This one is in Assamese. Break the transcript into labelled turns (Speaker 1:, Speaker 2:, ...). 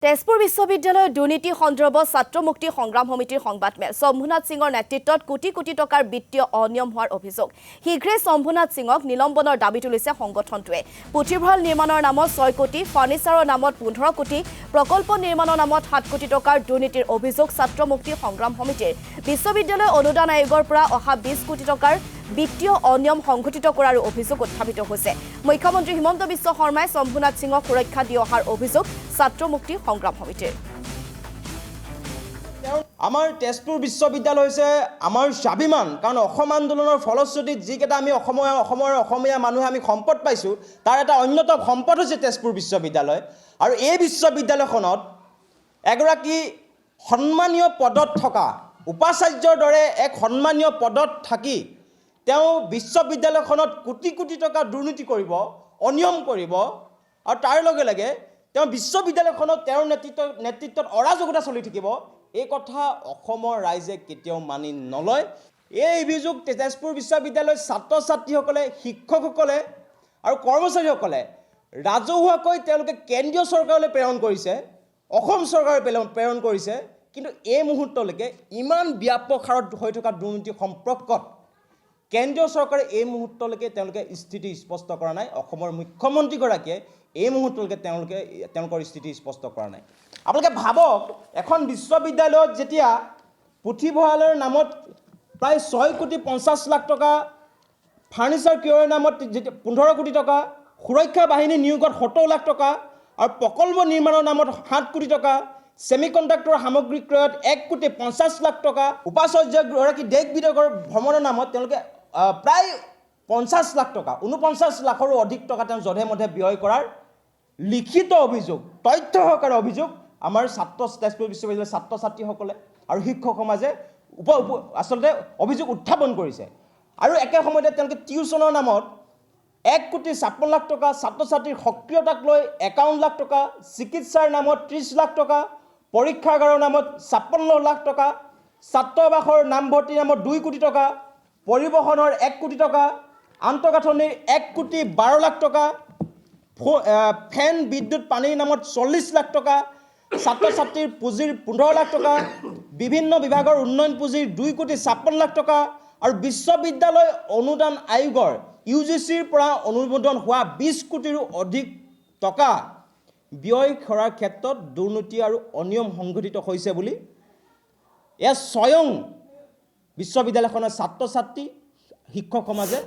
Speaker 1: তেজপুৰ বিশ্ববিদ্যালয়ৰ দুৰ্নীতি সন্দৰ্ভত ছাত্ৰ মুক্তি সংগ্ৰাম সমিতিৰ সংবাদমেল শম্ভুনাথ সিঙৰ নেতৃত্বত কোটি কোটি টকাৰ বিত্তীয় অনিয়ম হোৱাৰ অভিযোগ শীঘ্ৰে শম্ভুনাথ সিঙক নিলম্বনৰ দাবী তুলিছে সংগঠনটোৱে পুথিভঁৰাল নিৰ্মাণৰ নামত 6 কোটি ফাৰ্নিচাৰৰ নামত 15 কোটি প্ৰকল্প নিৰ্মাণৰ নামত 7 কোটি টকাৰ দুৰ্নীতিৰ অভিযোগ ছাত্ৰ মুক্তি সংগ্ৰাম সমিতিৰ বিশ্ববিদ্যালয় অনুদান আয়োগৰ পৰা অহা 20 কোটি টকাৰ বিত্তীয় অনিয়ম সংঘটিত কৰাৰ অভিযোগ উত্থাপিত হৈছে মুখ্যমন্ত্ৰী হিমন্ত বিশ্ব শৰ্মাই শম্ভুনাথ সিঙক সুৰক্ষা দি অহাৰ অভিযোগ ছাত্ৰ মুক্তি সংগ্ৰাম সমিতিৰ
Speaker 2: আমাৰ তেজপুৰ বিশ্ববিদ্যালয় হৈছে আমাৰ স্বাভিমান কাৰণ অসম আন্দোলনৰ ফলশ্ৰুতিত যিকেইটা আমি অসমীয়া মানুহে আমি সম্পদ পাইছোঁ তাৰ এটা অন্যতম সম্পদ হৈছে তেজপুৰ বিশ্ববিদ্যালয় আৰু এই বিশ্ববিদ্যালয়খনত এগৰাকী সন্মানীয় পদত থকা উপাচাৰ্যৰ দৰে এক সন্মানীয় পদত থাকি তেওঁ বিশ্ববিদ্যালয়খনত কোটি কোটি টকা দুৰ্নীতি কৰিব অনিয়ম কৰিব আৰু তাৰ লগে লগে তেওঁ বিশ্ববিদ্যালয়খনত তেওঁৰ নেতৃত্বত অৰাজকতা চলি থাকিব এই কথা অসমৰ ৰাইজে কেতিয়াও মানি নলয় এই অভিযোগ তেজপুৰ বিশ্ববিদ্যালয়ৰ ছাত্ৰ ছাত্ৰীসকলে শিক্ষকসকলে আৰু কৰ্মচাৰীসকলে ৰাজহুৱাকৈ তেওঁলোকে কেন্দ্ৰীয় চৰকাৰলৈ প্ৰেৰণ কৰিছে অসম চৰকাৰে প্ৰেৰণ কৰিছে কিন্তু এই মুহূৰ্তলৈকে ইমান ব্যাপক হাৰত হৈ থকা দুৰ্নীতি সম্পৰ্কত কেন্দ্ৰীয় চৰকাৰে এই মুহূৰ্তলৈকে তেওঁলোকে স্থিতি স্পষ্ট কৰা নাই অসমৰ মুখ্যমন্ত্ৰীগৰাকীয়ে এই মুহূৰ্তলৈকে তেওঁলোকৰ স্থিতি স্পষ্ট কৰা নাই আপোনালোকে ভাবক এখন বিশ্ববিদ্যালয়ত যেতিয়া পুথিভঁৰালৰ নামত প্ৰায় 6 কোটি 50 লাখ টকা ফাৰ্নিচাৰ ক্ৰয়ৰ নামত 15 কোটি টকা সুৰক্ষা বাহিনী নিয়োগত 70 লাখ টকা আৰু প্ৰকল্প নিৰ্মাণৰ নামত 7 কোটি টকা সেমিকণ্ডাক্টৰ সামগ্ৰী ক্ৰয়ত 1 কোটি 50 লাখ টকা উপাচাৰ্যগৰাকী দেশ বিদেশৰ ভ্ৰমণৰ নামত তেওঁলোকে প্ৰায় 50 লাখ টকা 49 লাখৰো অধিক টকা তেওঁ যধে মধে ব্যয় কৰাৰ লিখিত অভিযোগ তথ্য সহকাৰে অভিযোগ আমাৰ তেজপুৰ বিশ্ববিদ্যালয়ৰ ছাত্ৰ ছাত্ৰীসকলে আৰু শিক্ষক সমাজে আচলতে অভিযোগ উত্থাপন কৰিছে আৰু একে সময়তে তেওঁলোকে টিউচনৰ নামত 1 কোটি 56 লাখ টকা ছাত্ৰ ছাত্ৰীৰ সক্ৰিয়তাক লৈ 51 লাখ টকা চিকিৎসাৰ নামত 30 লাখ টকা পৰীক্ষাগাৰৰ নামত 56 লাখ টকা ছাত্ৰাবাসৰ নামভৰ্তিৰ নামত 2 কোটি টকা পৰিবহণৰ 1 কোটি টকা আন্তঃগাঁথনিৰ 1 কোটি 12 লাখ টকা ফেন বিদ্যুৎ পানীৰ নামত 40 লাখ টকা ছাত্ৰ ছাত্ৰীৰ পুঁজিৰ 15 লাখ টকা বিভিন্ন বিভাগৰ উন্নয়ন পুঁজিৰ 2 কোটি 56 লাখ টকা আৰু বিশ্ববিদ্যালয় অনুদান আয়োগৰ ইউজিচিৰ পৰা অনুমোদন হোৱা 20 কোটিৰো অধিক টকা ব্যয় কৰাৰ ক্ষেত্ৰত দুৰ্নীতি আৰু অনিয়ম সংঘটিত হৈছে বুলি স্বয়ং বিশ্ববিদ্যালয়খনৰ ছাত্ৰ ছাত্ৰী শিক্ষক সমাজে